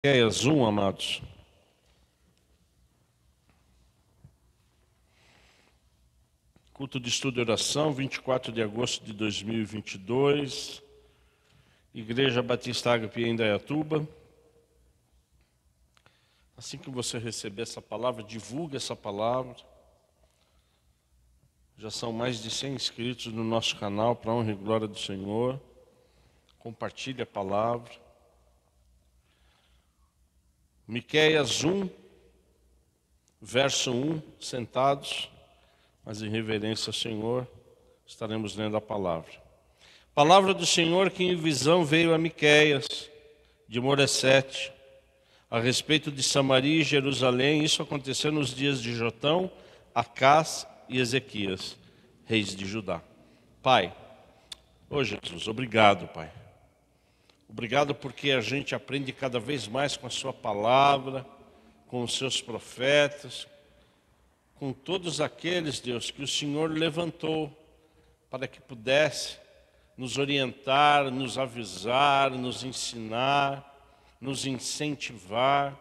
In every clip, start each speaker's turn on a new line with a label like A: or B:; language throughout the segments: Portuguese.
A: Miqueias 1, amados. Culto de estudo e oração, 24 de agosto de 2022. Igreja Batista Ágape em Indaiatuba. Assim que você receber essa palavra, divulgue essa palavra. Já são mais de 100 inscritos no nosso canal, para a honra e glória do Senhor. Compartilhe a palavra. Miqueias 1, verso 1, sentados, mas em reverência ao Senhor, estaremos lendo a palavra. Palavra do Senhor que em visão veio a Miqueias, de Moresete, a respeito de Samaria e Jerusalém. Isso aconteceu nos dias de Jotão, Acás e Ezequias, reis de Judá. Pai, ô Jesus, obrigado, Pai. Obrigado porque a gente aprende cada vez mais com a sua palavra, com os seus profetas, com todos aqueles, Deus, que o Senhor levantou para que pudesse nos orientar, nos avisar, nos ensinar, nos incentivar.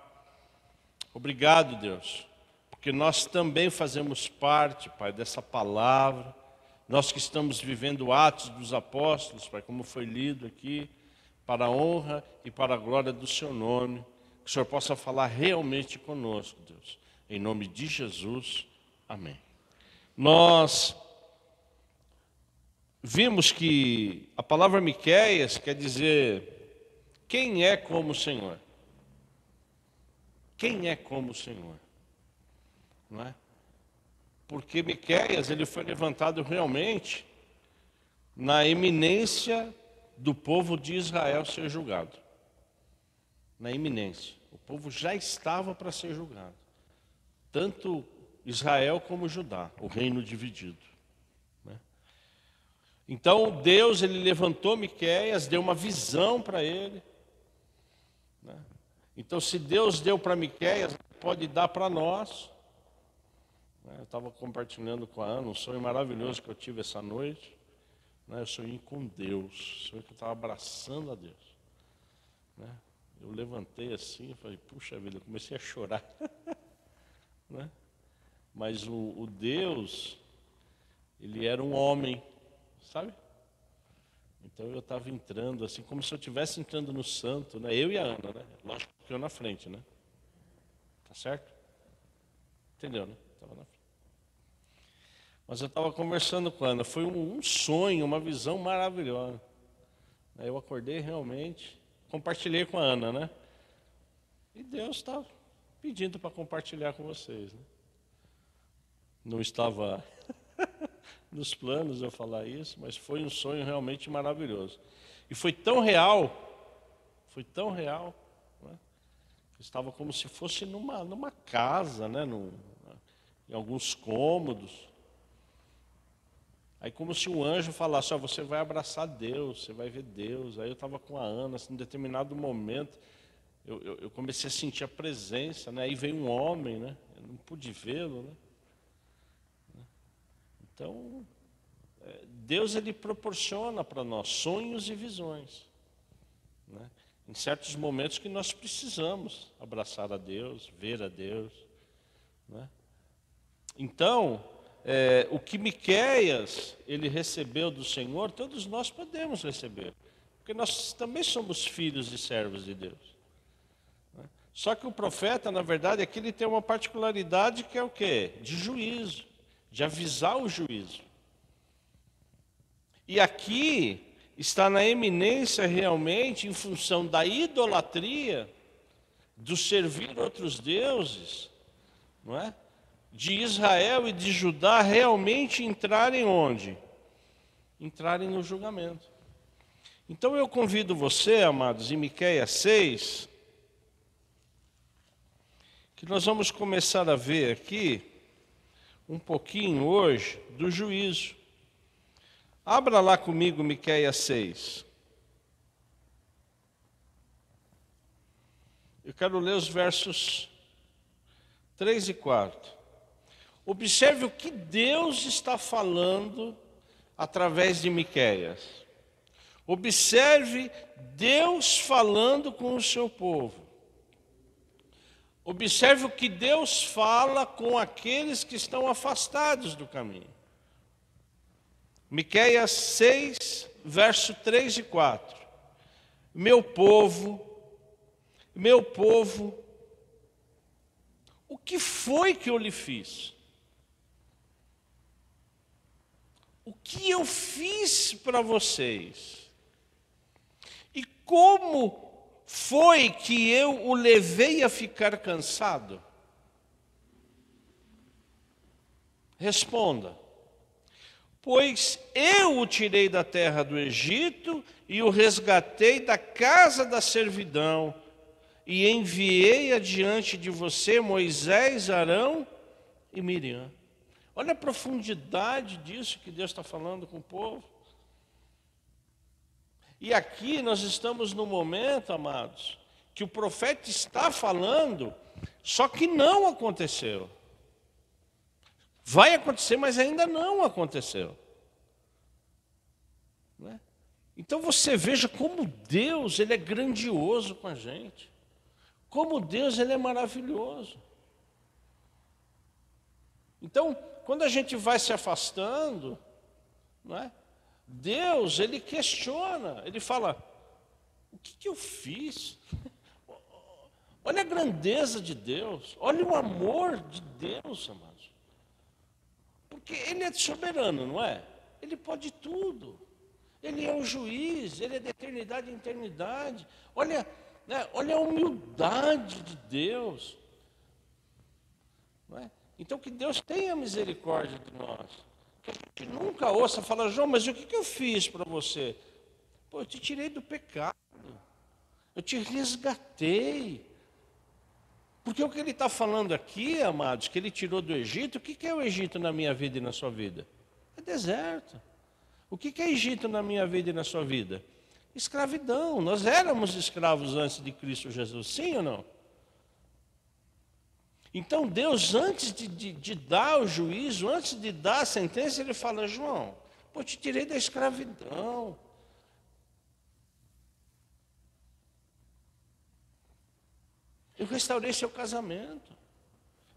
A: Obrigado, Deus, porque nós também fazemos parte, Pai, dessa palavra. Nós que estamos vivendo Atos dos Apóstolos, Pai, como foi lido aqui, para a honra e para a glória do Seu nome, que o Senhor possa falar realmente conosco, Deus. Em nome de Jesus, amém. Nós vimos que a palavra Miqueias quer dizer, quem é como o Senhor? Quem é como o Senhor? Não é? Porque Miqueias, ele foi levantado realmente na eminência do povo de Israel ser julgado. Na iminência. O povo já estava para ser julgado. Tanto Israel como Judá, o reino dividido. Né? Então Deus, ele levantou Miqueias, deu uma visão para ele. Né? Então se Deus deu para Miqueias, pode dar para nós. Eu estava compartilhando com a Ana um sonho maravilhoso que eu tive essa noite. Eu sonhei com Deus, sonhei que eu estava abraçando a Deus. Eu levantei assim e falei, puxa vida, eu comecei a chorar. Mas o Deus, ele era um homem, sabe? Então eu estava entrando assim, como se eu estivesse entrando no santo, eu e a Ana, lógico que eu na frente, tá certo? Entendeu, Estava na frente. Mas eu estava conversando com a Ana, foi um sonho, uma visão maravilhosa. Eu acordei realmente, compartilhei com a Ana, E Deus estava pedindo para compartilhar com vocês, Não estava nos planos eu falar isso, mas foi um sonho realmente maravilhoso. E foi tão real, estava como se fosse numa casa, em alguns cômodos. Aí como se um anjo falasse, você vai abraçar Deus, você vai ver Deus. Aí eu estava com a Ana, assim, em determinado momento, eu comecei a sentir a presença, Aí veio um homem, Eu não pude vê-lo, Então, Deus, ele proporciona para nós sonhos e visões, Em certos momentos que nós precisamos abraçar a Deus, ver a Deus, Então, o que Miqueias ele recebeu do Senhor, todos nós podemos receber, porque nós também somos filhos e servos de Deus. Só que o profeta, na verdade, aqui ele tem uma particularidade que é o quê? De juízo, de avisar o juízo. E aqui está na eminência realmente em função da idolatria, do servir outros deuses, de Israel e de Judá realmente entrarem onde? Entrarem no julgamento. Então eu convido você, amados, em Miqueias 6, que nós vamos começar a ver aqui um pouquinho hoje do juízo. Abra lá comigo Miqueias 6. Eu quero ler os versos 3 e 4. Observe o que Deus está falando através de Miqueias. Observe Deus falando com o seu povo. Observe o que Deus fala com aqueles que estão afastados do caminho. Miqueias 6, verso 3 e 4. Meu povo, o que foi que eu lhe fiz? O que eu fiz para vocês? E como foi que eu o levei a ficar cansado? Responda. Pois eu o tirei da terra do Egito e o resgatei da casa da servidão e enviei adiante de você Moisés, Arão e Miriam. Olha a profundidade disso que Deus está falando com o povo. E aqui nós estamos no momento, amados, que o profeta está falando, só que não aconteceu. Vai acontecer, mas ainda não aconteceu. Né? Então você veja como Deus, Ele é grandioso com a gente. Como Deus, Ele é maravilhoso. Então, quando a gente vai se afastando, não é? Deus, Ele questiona, Ele fala, o que eu fiz? Olha a grandeza de Deus, olha o amor de Deus, amados. Porque Ele é soberano, não é? Ele pode tudo. Ele é o juiz, Ele é da eternidade em eternidade. Olha, né, olha a humildade de Deus. Não é? Então que Deus tenha misericórdia de nós. Que a gente nunca ouça falar, João, mas o que eu fiz para você? Pô, eu te tirei do pecado. Eu te resgatei. Porque o que ele está falando aqui, amados, que ele tirou do Egito, o que é o Egito na minha vida e na sua vida? É deserto. O que é Egito na minha vida e na sua vida? Escravidão. Nós éramos escravos antes de Cristo Jesus, sim ou não? Então Deus, antes de dar o juízo, antes de dar a sentença, Ele fala, João, pô, eu te tirei da escravidão. Eu restaurei seu casamento.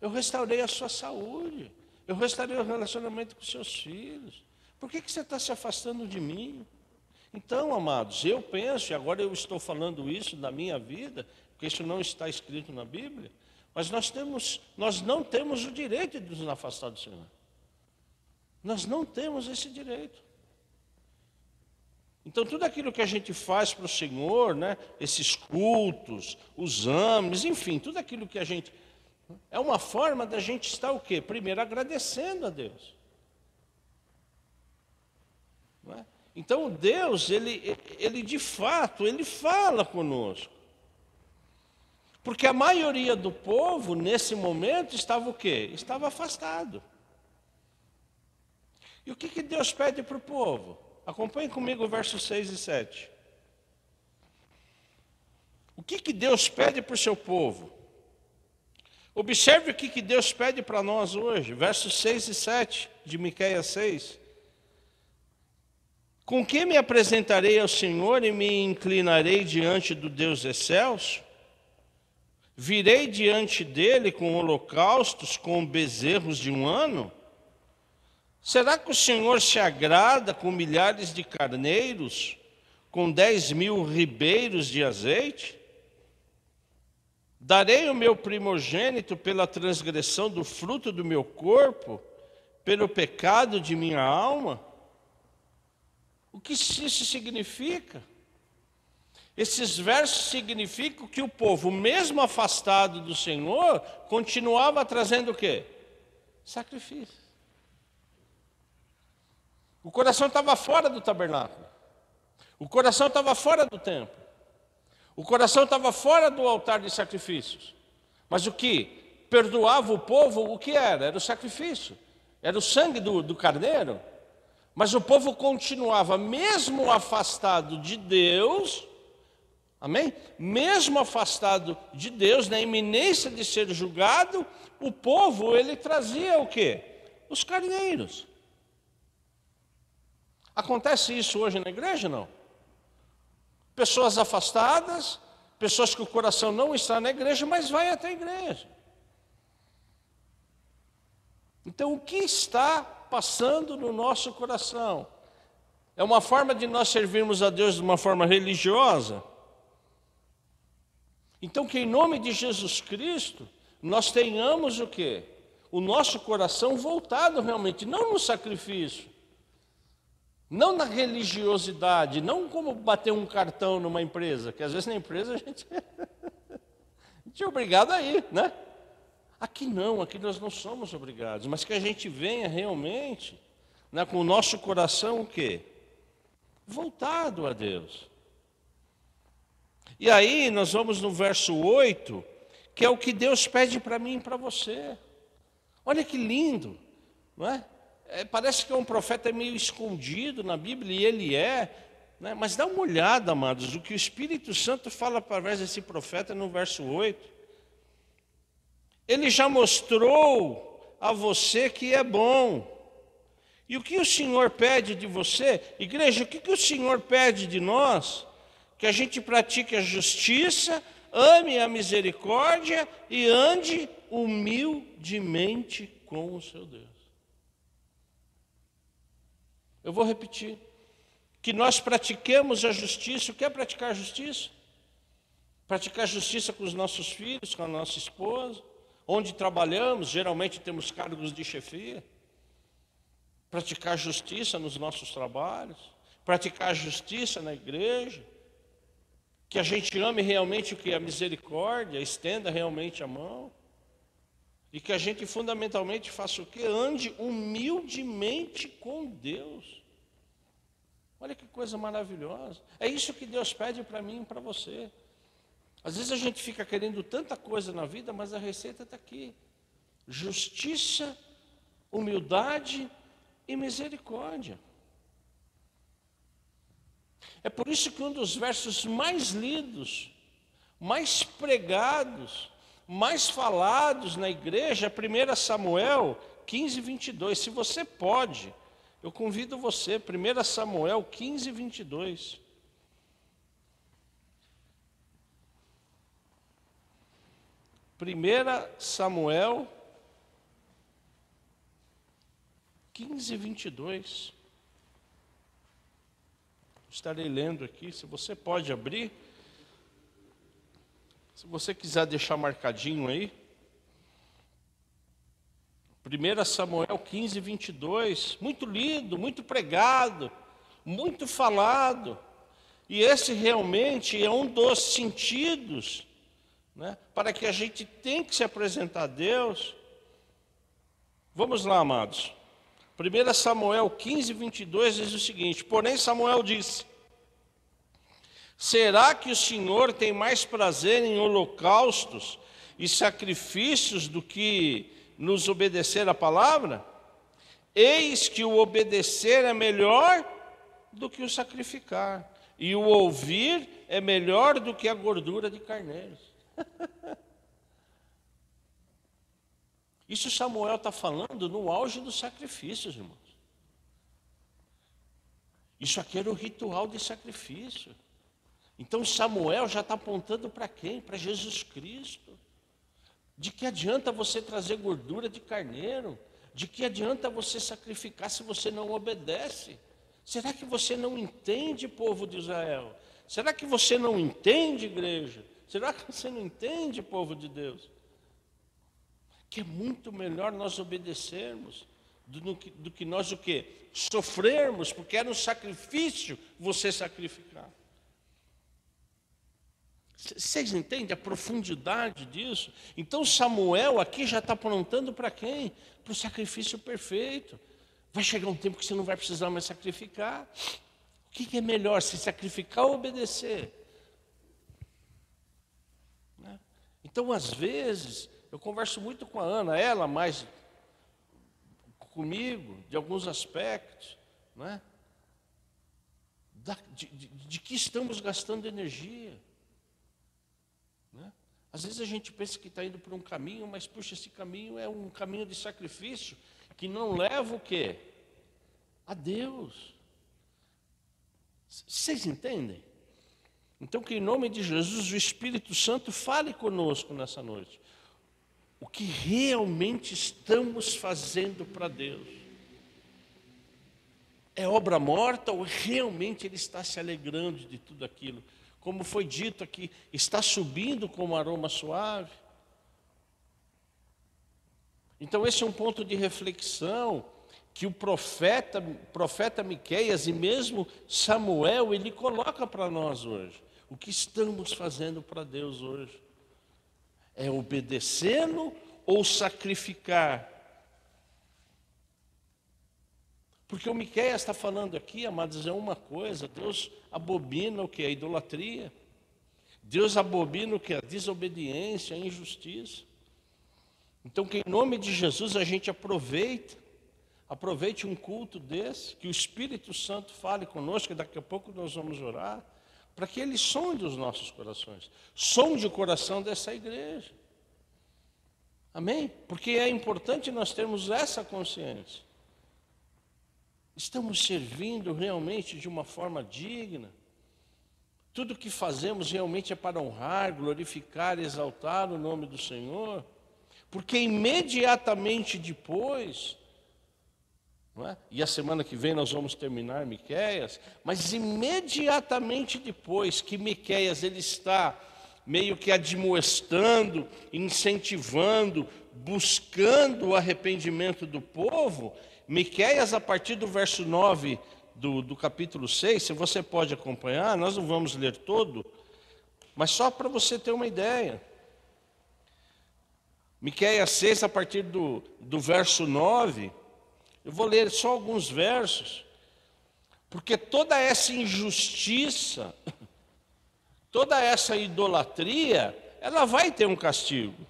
A: Eu restaurei a sua saúde. Eu restaurei o relacionamento com seus filhos. Por que você está se afastando de mim? Então, amados, eu penso, e agora eu estou falando isso na minha vida, porque isso não está escrito na Bíblia, mas nós não temos o direito de nos afastar do Senhor. Nós não temos esse direito. Então, tudo aquilo que a gente faz para o Senhor, né, esses cultos, os exames, enfim, tudo aquilo que a gente... É uma forma da gente estar o quê? Primeiro, agradecendo a Deus. Não é? Então, Deus, ele de fato, Ele fala conosco. Porque a maioria do povo, nesse momento, estava o quê? Estava afastado. E o que Deus pede para o povo? Acompanhe comigo o verso 6 e 7. O que Deus pede para o seu povo? Observe o que Deus pede para nós hoje, versos 6 e 7 de Miqueias 6. Com que me apresentarei ao Senhor e me inclinarei diante do Deus dos céus? Virei diante dele com holocaustos, com bezerros de um ano? Será que o Senhor se agrada com milhares de carneiros, com 10.000 ribeiros de azeite? Darei o meu primogênito pela transgressão do fruto do meu corpo, pelo pecado de minha alma? O que isso significa? Esses versos significam que o povo, mesmo afastado do Senhor, continuava trazendo o quê? Sacrifício. O coração estava fora do tabernáculo. O coração estava fora do templo. O coração estava fora do altar de sacrifícios. Mas o que perdoava o povo, o que era? Era o sacrifício. Era o sangue do carneiro. Mas o povo continuava, mesmo afastado de Deus, amém? Mesmo afastado de Deus, na iminência de ser julgado, o povo, ele trazia o quê? Os carneiros. Acontece isso hoje na igreja, não? Pessoas afastadas, Pessoas que o coração não está na igreja, mas vai até a igreja. Então, o que está passando no nosso coração? É uma forma de nós servirmos a Deus de uma forma religiosa? Então, que em nome de Jesus Cristo, nós tenhamos o quê? O nosso coração voltado realmente, não no sacrifício, não na religiosidade, não como bater um cartão numa empresa, que às vezes na empresa a gente é obrigado a ir, né? Aqui não, aqui nós não somos obrigados, mas que a gente venha realmente, né, com o nosso coração o quê? Voltado a Deus. E aí nós vamos no verso 8, que é o que Deus pede para mim e para você. Olha que lindo, não é? Parece que é um profeta meio escondido na Bíblia, e ele é, né? Mas dá uma olhada, amados, o que o Espírito Santo fala através desse profeta no verso 8. Ele já mostrou a você que é bom. E o que o Senhor pede de você? Igreja, o que o Senhor pede de nós? Que a gente pratique a justiça, ame a misericórdia e ande humildemente com o seu Deus. Eu vou repetir. Que nós pratiquemos a justiça. O que é praticar a justiça? Praticar a justiça com os nossos filhos, com a nossa esposa. Onde trabalhamos, geralmente temos cargos de chefia. Praticar a justiça nos nossos trabalhos. Praticar a justiça na igreja. Que a gente ame realmente o que é a misericórdia, estenda realmente a mão. E que a gente fundamentalmente faça o quê? Ande humildemente com Deus. Olha que coisa maravilhosa. É isso que Deus pede para mim e para você. Às vezes a gente fica querendo tanta coisa na vida, mas a receita está aqui. Justiça, humildade e misericórdia. É por isso que um dos versos mais lidos, mais pregados, mais falados na igreja é 1 Samuel 15, 22. Se você pode, eu convido você, 1 Samuel 15, 22. Samuel 15, 22. Estarei lendo aqui, se você pode abrir. Se você quiser deixar marcadinho aí. 1 Samuel 15, 22. Muito lido, muito pregado, muito falado. E esse realmente é um dos sentidos, né, para que a gente tem que se apresentar a Deus. Vamos lá, amados. 1 Samuel 15, 22 diz o seguinte: porém Samuel disse: será que o Senhor tem mais prazer em holocaustos e sacrifícios do que nos obedecer a palavra? Eis que o obedecer é melhor do que o sacrificar, e o ouvir é melhor do que a gordura de carneiros. Isso Samuel está falando no auge dos sacrifícios, irmãos. Isso aqui era o ritual de sacrifício. Então Samuel já está apontando para quem? Para Jesus Cristo. De que adianta você trazer gordura de carneiro? De que adianta você sacrificar se você não obedece? Será que você não entende, povo de Israel? Será que você não entende, igreja? Será que você não entende, povo de Deus? Que é muito melhor nós obedecermos do que nós o quê? Sofrermos, porque era um sacrifício você sacrificar. Vocês entendem a profundidade disso? Então Samuel aqui já está apontando para quem? Para o sacrifício perfeito. Vai chegar um tempo que você não vai precisar mais sacrificar. O que é melhor, se sacrificar ou obedecer? Né? Então, às vezes, eu converso muito com a Ana, ela mais comigo, de alguns aspectos, né? De que estamos gastando energia. Né? Às vezes a gente pensa que está indo por um caminho, mas, puxa, esse caminho é um caminho de sacrifício, que não leva o quê? A Deus. Vocês entendem? Então, que em nome de Jesus, o Espírito Santo fale conosco nessa noite. O que realmente estamos fazendo para Deus? É obra morta ou realmente Ele está se alegrando de tudo aquilo? Como foi dito aqui, está subindo como aroma suave. Então esse é um ponto de reflexão que o profeta Miqueias e mesmo Samuel, ele coloca para nós hoje. O que estamos fazendo para Deus hoje? É obedecendo ou sacrificar? Porque o Miqueias está falando aqui, amados, é uma coisa: Deus abomina o que? A idolatria. Deus abomina o que? A desobediência, a injustiça. Então, que em nome de Jesus a gente aproveite um culto desse, que o Espírito Santo fale conosco, que daqui a pouco nós vamos orar, para que Ele sonde os nossos corações, sonde o coração dessa igreja. Amém? Porque é importante nós termos essa consciência. Estamos servindo realmente de uma forma digna? Tudo que fazemos realmente é para honrar, glorificar, exaltar o nome do Senhor? Porque imediatamente depois, não é? E a semana que vem nós vamos terminar Miqueias, mas imediatamente depois que Miqueias ele está meio que admoestando, incentivando, buscando o arrependimento do povo, Miqueias, a partir do verso 9 do capítulo 6, se você pode acompanhar, nós não vamos ler todo, mas só para você ter uma ideia. Miqueias 6, a partir do verso 9, eu vou ler só alguns versos, porque toda essa injustiça, toda essa idolatria, ela vai ter um castigo.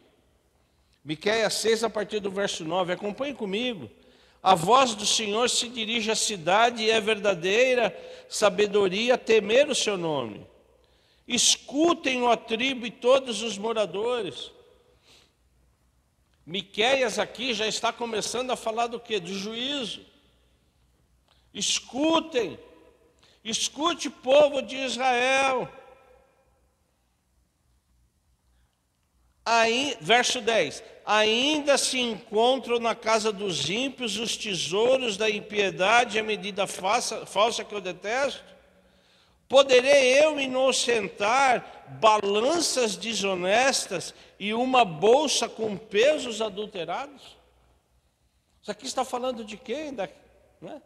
A: Miqueias 6, a partir do verso 9, acompanhe comigo. A voz do Senhor se dirige à cidade e é verdadeira sabedoria temer o seu nome. Escutem, ó tribo e todos os moradores. Miqueias aqui já está começando a falar do quê? Do juízo. Escutem, escute, povo de Israel. Aí, verso 10: ainda se encontram na casa dos ímpios os tesouros da impiedade e a medida falsa que eu detesto? Poderei eu inocentar balanças desonestas e uma bolsa com pesos adulterados? Isso aqui está falando de quem? Né?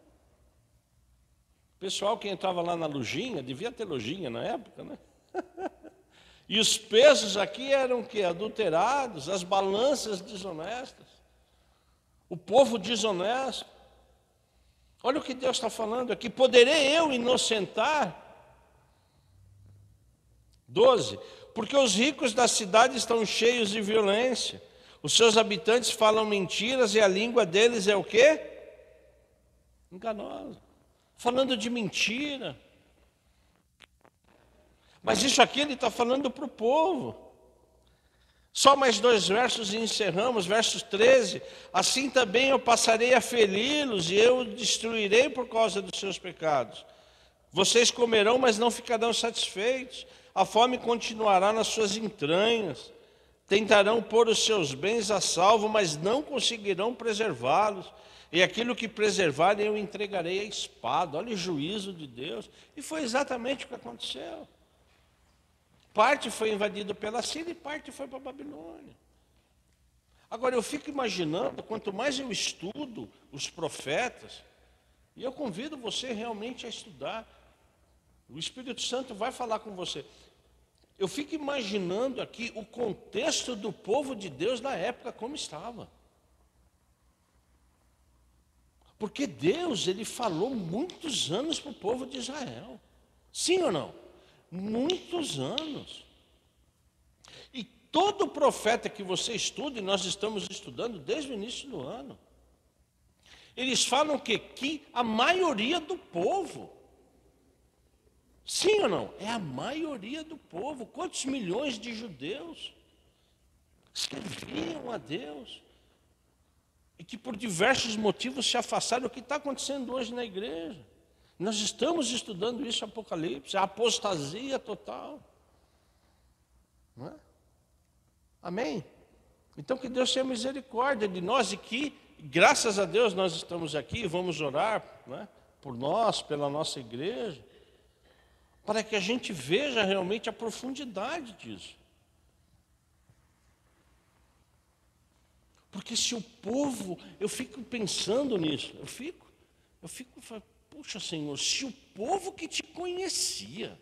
A: Pessoal que entrava lá na lojinha, devia ter lojinha na época, né? E os pesos aqui eram o quê? Adulterados, as balanças desonestas. O povo desonesto. Olha o que Deus está falando aqui. Poderei eu inocentar? 12. Porque os ricos da cidade estão cheios de violência. Os seus habitantes falam mentiras e a língua deles é o quê? Enganosa. Falando de mentira. Mas isso aqui ele está falando para o povo. Só mais 2 versos e encerramos, versos 13. Assim também eu passarei a feri-los e eu destruirei por causa dos seus pecados. Vocês comerão, mas não ficarão satisfeitos. A fome continuará nas suas entranhas. Tentarão pôr os seus bens a salvo, mas não conseguirão preservá-los. E aquilo que preservarem eu entregarei à espada. Olha o juízo de Deus. E foi exatamente o que aconteceu. Parte foi invadido pela Síria e parte foi para a Babilônia. Agora eu fico imaginando, quanto mais eu estudo os profetas, e eu convido você realmente a estudar, o Espírito Santo vai falar com você. Eu fico imaginando aqui o contexto do povo de Deus na época como estava. Porque Deus, ele falou muitos anos para o povo de Israel. Sim ou não? Muitos anos. E todo profeta que você estuda, e nós estamos estudando desde o início do ano, eles falam que a maioria do povo, sim ou não? É a maioria do povo. Quantos milhões de judeus serviam a Deus e que por diversos motivos se afastaram? O que está acontecendo hoje na igreja? Nós estamos estudando isso em Apocalipse, a apostasia total. Não é? Amém? Então que Deus tenha misericórdia de nós e que, graças a Deus, nós estamos aqui, vamos orar, não é? Por nós, pela nossa igreja, para que a gente veja realmente a profundidade disso. Porque se o povo, eu fico pensando nisso, eu fico, puxa Senhor, se o povo que te conhecia,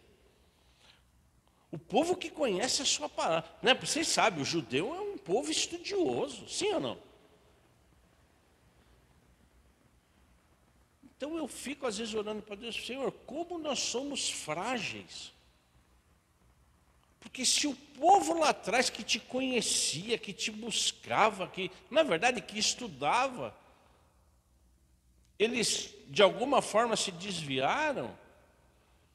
A: o povo que conhece a sua palavra, né? Vocês sabem, o judeu é um povo estudioso, sim ou não? Então eu fico às vezes orando para Deus, Senhor, como nós somos frágeis. Porque se o povo lá atrás que te conhecia, que te buscava, que, na verdade, que estudava, eles de alguma forma se desviaram,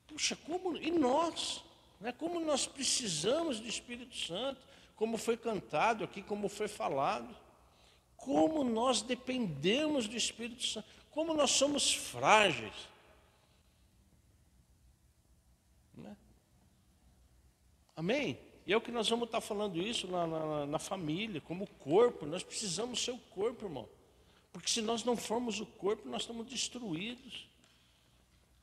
A: puxa, como, e nós, né, como nós precisamos do Espírito Santo, como foi cantado aqui, como foi falado, como nós dependemos do Espírito Santo, como nós somos frágeis. Né? Amém? E é o que nós vamos estar falando isso na família, como corpo. Nós precisamos ser o corpo, irmão. Porque se nós não formos o corpo, nós estamos destruídos.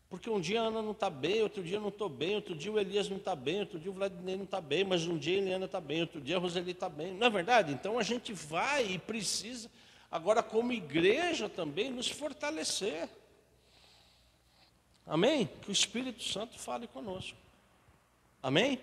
A: Porque um dia a Ana não está bem, outro dia eu não estou bem, outro dia o Elias não está bem, outro dia o Vladimir não está bem, mas um dia a Eliana está bem, outro dia a Roseli está bem. Não é verdade? Então a gente vai e precisa, agora como igreja também, nos fortalecer. Amém? Que o Espírito Santo fale conosco. Amém?